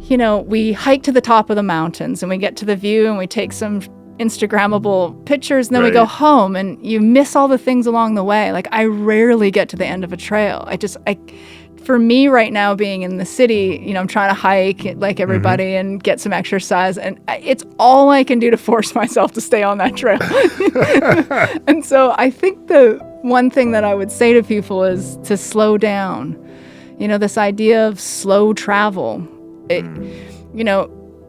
we hike to the top of the mountains and we get to the view and we take some Instagrammable pictures, and then we go home, and you miss all the things along the way. Like, I rarely get to the end of a trail. For me right now, being in the city, I'm trying to hike like everybody and get some exercise, and it's all I can do to force myself to stay on that trail. And so I think the one thing that I would say to people is to slow down. This idea of slow travel.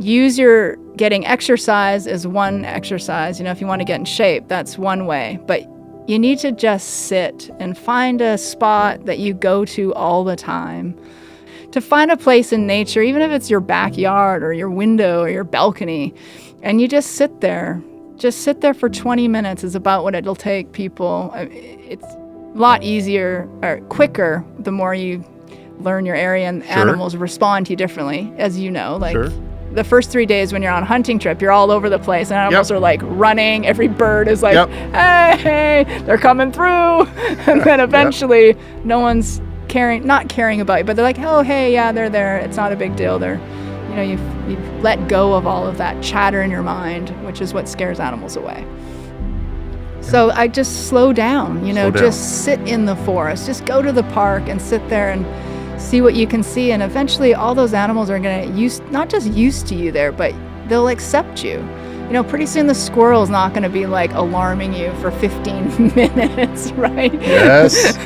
Use your getting exercise as one exercise. If you want to get in shape, that's one way. But you need to just sit and find a spot that you go to all the time. To find a place in nature, even if it's your backyard or your window or your balcony, and you just sit there. Just sit there for 20 minutes is about what it'll take people. It's a lot easier or quicker the more you learn your area, and animals respond to you differently, as you know. The first 3 days when you're on a hunting trip, you're all over the place, and animals are like running. Every bird is like, hey, they're coming through. And then eventually no one's not caring about you, but they're like, oh, hey, yeah, they're there. It's not a big deal. You've let go of all of that chatter in your mind, which is what scares animals away. So I just slow down, just sit in the forest, just go to the park and sit there and see what you can see. And eventually all those animals are going to not just used to you there, but they'll accept you. Pretty soon the squirrel's not going to be like alarming you for 15 minutes, right? Yes.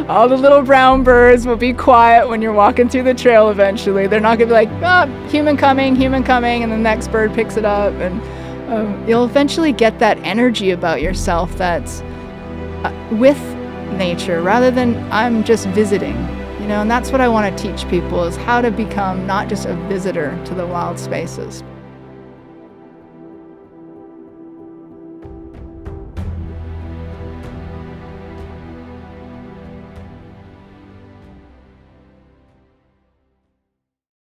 All the little brown birds will be quiet when you're walking through the trail eventually. They're not going to be like, human coming, and the next bird picks it up. And you'll eventually get that energy about yourself that's with nature rather than I'm just visiting. And that's what I want to teach people, is how to become not just a visitor to the wild spaces.